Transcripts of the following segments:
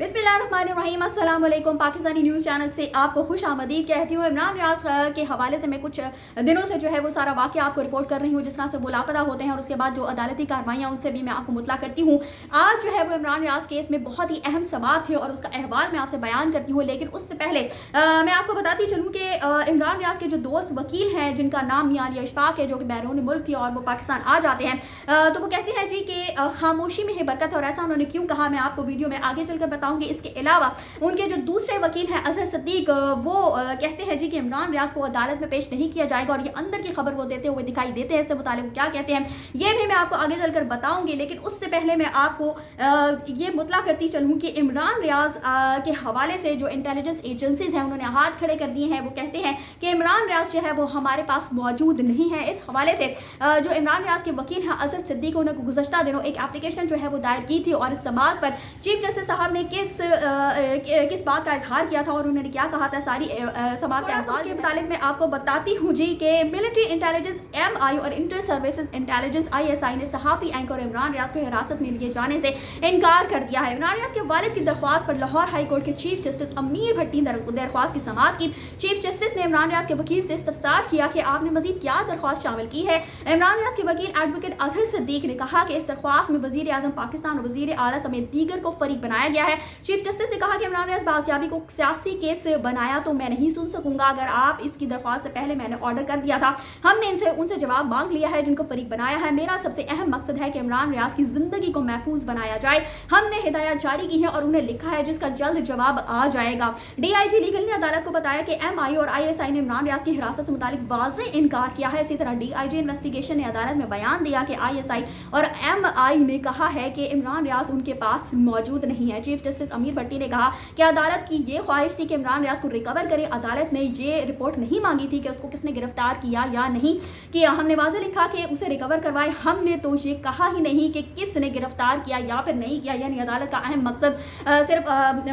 बिस्मिल्लाहिर्रहमानिर्रहीम, अस्सलाम वालेकुम। पाकिस्तानी न्यूज़ चैनल से आपको खुश आमदीद कहती हूँ। इमरान रियाज के हवाले से मैं कुछ दिनों से जो है वो सारा वाक़या आपको रिपोर्ट कर रही हूँ, जिस तरह से वो लापता होते हैं और उसके बाद जो अदालती कार्रवाइयाँ उनसे भी मैं आपको मुतला करती हूँ। आज जो है वो इमरान रियाज केस में बहुत ही अहम समाअत थे और उसका अहवाल मैं आपसे बयान करती हूँ। लेकिन उससे पहले मैं आपको बताती चलूँ कि इमरान रियाज के जो दोस्त वकील हैं, जिनका नाम मियां अली अशफाक है, जो कि बैरून मुल्क थी और वो पाकिस्तान आ जाते हैं, तो वो कहते हैं जी कि खामोशी में ही बरकत है। और ऐसा उन्होंने क्यों कहा, मैं आपको वीडियो में आगे चलकर बताऊंगी। इसके अलावा उनके जो दूसरे वकील हैं अजहर सिद्दीक, वो कहते हैं जी कि इमरान रियाज को अदालत में पेश नहीं किया जाएगा और ये अंदर की खबर वो देते हुए दिखाई देते हैं। इससे मुतालिक वो क्या कहते हैं ये भी मैं आपको आगे चलकर बताऊंगी। लेकिन उससे पहले मैं आपको ये मुतला करती चलूँ कि इमरान रियाज के हवाले से जो इंटेलिजेंस एजेंसीज हैं उन्होंने हाथ खड़े कर दिए हैं। वो कहते हैं कि इमरान रियाज जो है वो हमारे पास मौजूद नहीं है। इस हवाले से जो इमरान रियाज के वकील हैं अजहर सिद्दीक, उन्होंने गुज़श्ता दिनों एक एप्लीकेशन जो है वो दायर की थी और इस समाअत पर चीफ जस्टिस साहब ने किस बात का इजहार किया था और उन्होंने क्या कहा था, सारी समाअत के अहवाल के मुतालिक मैं आपको बताती हूँ जी कि मिलिट्री इंटेलिजेंस MI और इंटर सर्विसेज इंटेलिजेंस ISI ने सहाफ़ी एंकर इमरान रियाज को हिरासत में लिए जाने से इनकार कर दिया है। इमरान रियाज के वालिद की दरख्वास्त पर लाहौर हाई कोर्ट के चीफ जस्टिस अमीर भट्टी ने दरख्वास्त की समाअत की। चीफ जस्टिस ने इमरान रियाज के वकील से इस्तफसार किया कि आपने मजीद क्या दरख्वास्त शामिल की है। इमरान रियाज के वकील एडवोकेट अजहर सिद्दीक ने कहा कि इस दरख्वास्त में वज़ीर आज़म पाकिस्तान और वज़ीर आला समेत दीगर को फरीक बनाया गया है। चीफ जस्टिस ने कहा कि इमरान रियाज बाजियाबी को सियासी केस बनाया तो मैं नहीं सुन सकूंगा। अगर आप इसकी दरख्वास्त से पहले मैंने ऑर्डर कर दिया था, हमने उनसे जवाब मांग लिया है जिनको फरीक बनाया है। मेरा सबसे अहम मकसद है कि इमरान रियाज की जिंदगी को महफूज बनाया जाए। हमने हिदायत जारी की है और उन्हें लिखा है जिसका जल्द जवाब आ जाएगा। DIG लीगल ने अदालत को बताया कि MI और ISI ने इमरान रियाज की हिरासत से मुतालिक वाज़ेह इनकार किया है। इसी तरह DIG इन्वेस्टिगेशन ने अदालत में बयान दिया कि ISI और MI ने कहा है कि इमरान रियाज उनके पास मौजूद नहीं है। चीफ जस्टिस अमीर भट्टी ने कहा कि अदालत की ये ख्वाहिश थी कि इमरान रियाज को रिकवर करे। अदालत ने ये रिपोर्ट नहीं मांगी थी कि उसको किसने गिरफ्तार किया या नहीं किया। हमने वाज़ेह लिखा कि उसे रिकवर करवाए, हमने तो ये कहा ही नहीं कि किसने गिरफ्तार किया या फिर नहीं किया। यानी अदालत का अहम मकसद सिर्फ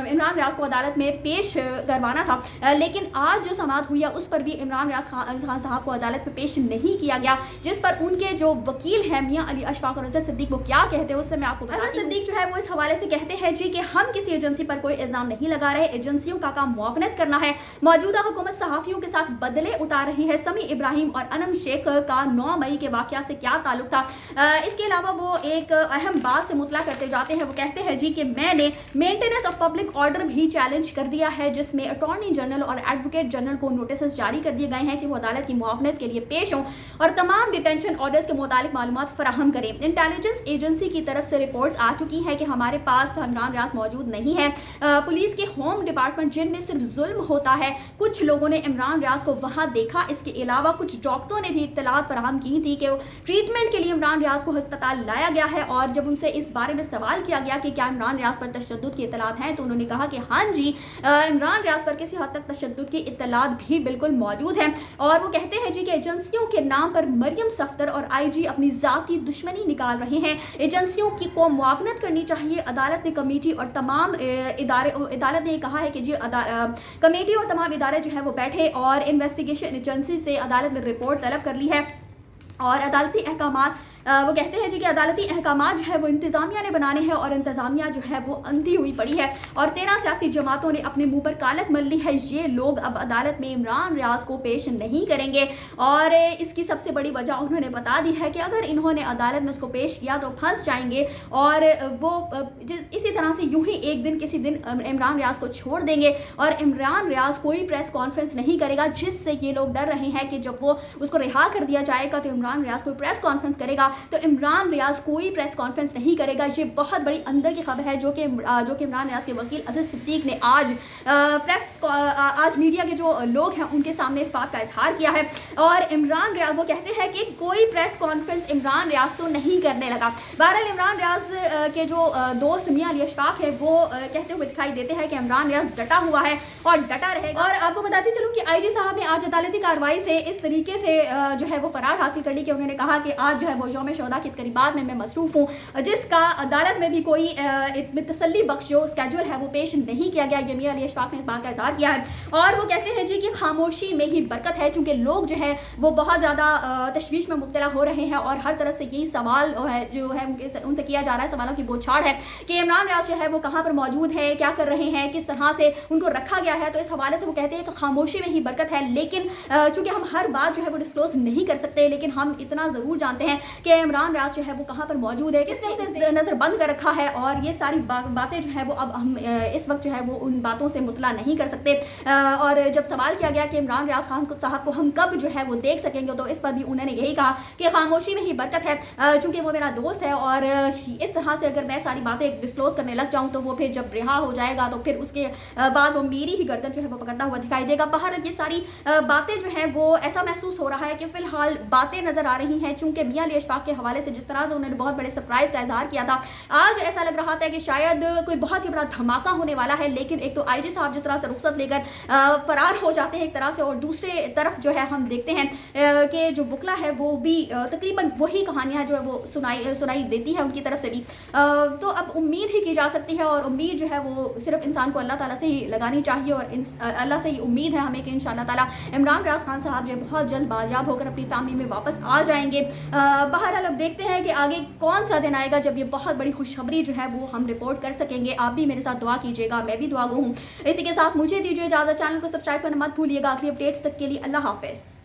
इमरान रियाज को अदालत में पेश करवाना था। लेकिन आज जो समाअत हुई है उस पर भी इमरान रियाज खान साहब को अदालत में पेश नहीं किया गया, जिस पर उनके जो वकील हैं मियां अली अशफाक और अजहर सिद्दीक वो क्या कहते हैं उससे मैं आपको बताती हूं। अजहर सिद्दीक जो है वो इस हवाले से कहते हैं जी कि हम किसी एजेंसी पर कोई इल्जाम नहीं लगा रहे, एजेंसियों का काम मुआवनत करना है। मौजूदा हुकूमत सहाफ़ियों के साथ बदले उतार रही है। समी इब्राहिम और अनम शेख का 9 मई के वाक़या से क्या ताल्लुक था। इसके अलावा वो एक अहम बात से मुतला करते जाते हैं। वो कहते हैं जी कि मैंने मेंटेनेंस ऑफ पब्लिक ऑर्डर भी चैलेंज कर दिया है, जिसमें अटॉर्नी जनरल और एडवोकेट जनरल को नोटिस जारी कर दिए गए हैं कि वो अदालत की मुआवनत के लिए पेश हों और तमाम डिटेंशन ऑर्डर्स के मुतालिक मालूमात फराहम करें। इंटेलिजेंस एजेंसी की तरफ से रिपोर्ट्स आ चुकी हैं कि हमारे पास इमरान रियाज मौजूद नहीं है। पुलिस के होम डिपार्टमेंट जिनमें सिर्फ जुल्म होता है, कुछ लोगों ने इमरान रियाज को वहां देखा। इसके अलावा कुछ डॉक्टरों ने भी इत्तलात फराहम की थी कि ट्रीटमेंट के लिए इमरान रियाज को अस्पताल लाया गया है। और जब उनसे इस बारे में सवाल किया गया कि क्या इमरान रियाज पर तशद्दुद की इत्तलात हैं, तो उन्होंने कहा कि हाँ जी, इमरान रियाज पर किसी हद तक तशद्दुद की इत्तलात भी बिल्कुल मौजूद हैं। और वो कहते हैं जी कि एजेंसियों के नाम पर मरियम सफ्दर और IG अपनी जाती दुश्मनी निकाल रहे हैं। एजेंसियों की को मुआवनत करनी चाहिए। अदालत ने कमेटी और तमाम अदालत ने कहा है कि जी कमेटी और तमाम इदारे जो है वो बैठे और इन्वेस्टिगेशन एजेंसी से अदालत ने रिपोर्ट तलब कर ली है और अदालती अहकामात वो कहते हैं जी कि अदालती अहकामात जो है वो इंतज़ामिया ने बनाने हैं और इंतज़ामिया जो है वो अंधी हुई पड़ी है और 13 सियासी जमातों ने अपने मुंह पर कालक मल ली है। ये लोग अब अदालत में इमरान रियाज को पेश नहीं करेंगे और इसकी सबसे बड़ी वजह उन्होंने बता दी है कि अगर इन्होंने अदालत में उसको पेश किया तो फंस जाएंगे और वो इसी तरह से यूं ही एक दिन किसी दिन इमरान रियाज को छोड़ देंगे और इमरान रियाज कोई प्रेस कॉन्फ्रेंस नहीं करेगा, जिससे ये लोग डर रहे हैं कि जब वो उसको रिहा कर दिया जाएगा तो इमरान रियाज कोई प्रेस कॉन्फ्रेंस करेगा। तो इमरान रियाज कोई प्रेस कॉन्फ्रेंस नहीं करेगा। ये बहुत बड़ी अंदर की खबर है जो कि इमरान रियाज के वकील अजहर सिद्दीक ने आज मीडिया के जो लोग हैं उनके सामने इस बात का इजहार किया है। और इमरान रियाज वो कहते हैं कि कोई प्रेस कॉन्फ्रेंस इमरान रियाज तो नहीं करने लगा। बहरहाल इमरान रियाज के जो दोस्त मियां अली अशफाक है वो कहते हुए दिखाई देते हैं कि इमरान रियाज डटा हुआ है और डटा रहेगा। और आपको बताती चलूँ कि IG साहब ने आज अदालती कार्रवाई से इस तरीके से जो है वो फरार हासिल कर ली कि उन्होंने कहा कि आज जो है वो यौम यौम शुहदा की तकरीबात में मैं मसरूफ़ हूँ, जिसका अदालत में भी कोई तसल्ली बख्श जो स्केड्यूल है वो पेश नहीं किया गया। ये मियां अली अशफाक ने इस बात का इज़हार किया है और वो कहते हैं जी कि खामोशी में ही बरकत है, चूँकि लोग जो है वो बहुत ज़्यादा तशवीश में मुब्तला हो रहे हैं और हर तरफ से यही सवाल है जो है उनसे किया जा रहा है, सवालों की बौछार है कि इमरान रियाज जो है वो कहाँ पर मौजूद है, क्या कर रहे हैं, किस तरह से उनको रखा गया है। तो इस हवाले से वो कहते हैं कि खामोशी में ही बरकत है, लेकिन चूँकि हम हर बात जो है वो डिस्क्लोज नहीं कर सकते, लेकिन हम इतना ज़रूर जानते हैं कि इमरान रियाज जो है वो कहाँ पर मौजूद है, किसने उसे नज़र बंद कर रखा है, और ये सारी बातें जो है वो अब हम इस वक्त जो है वो उन बातों से मुतला नहीं कर सकते। और जब सवाल किया गया कि इमरान रियाज खान साहब को हम कब जो है वो देख सकेंगे, तो इस पर भी उन्होंने यही कहा कि खामोशी में ही बरकत है, चूँकि वो मेरा दोस्त है और इस तरह से अगर मैं सारी बातें डिस्क्लोज करने लग जाऊँ तो वो फिर जब रिहा हो जाएगा तो फिर उसके बाद वो मेरी ही गर्दन जो है वो पकड़ता हुआ दिखाई देगा। बहरहाल ये सारी बातें जो हैं वो ऐसा महसूस हो रहा है कि फ़िलहाल बातें नज़र आ रही हैं, चूँकि मियां अली अशफाक के हवाले से जिस तरह से उन्होंने बहुत बड़े सरप्राइज़ का इजहार किया था, आज ऐसा लग रहा था कि शायद कोई बहुत ही बड़ा धमाका होने वाला है। लेकिन एक तो आईजी साहब जिस तरह से रुखसत लेकर फरार हो जाते हैं एक तरह से, और दूसरे तरफ जो है हम देखते हैं कि जो वकला है वो भी तकरीबन वही कहानियाँ जो है वो सुनाई देती है उनकी तरफ से भी। तो अब उम्मीद ही की जा सकती है, और उम्मीद जो है वो सिर्फ इंसान को अल्लाह ताला से ही लगानी चाहिए, और अल्लाह से ही उम्मीद है हमें कि इंशाअल्लाह ताला इमरान रियाज खान साहब जो है बहुत जल्द बाजियाब होकर अपनी फैमिली में वापस आ जाएंगे। बहरहाल अब देखते हैं कि आगे कौन सा दिन आएगा जब ये बहुत बड़ी खुशखबरी जो है वो हम रिपोर्ट कर सकेंगे। आप भी मेरे साथ दुआ कीजिएगा, मैं भी दुआ गो हूँ। इसी के साथ मुझे दीजिए इजाज़त, चैनल को सब्सक्राइब करना मत भूलिएगा। अगली अपडेट्स तक के लिए अल्लाह हाफिज़।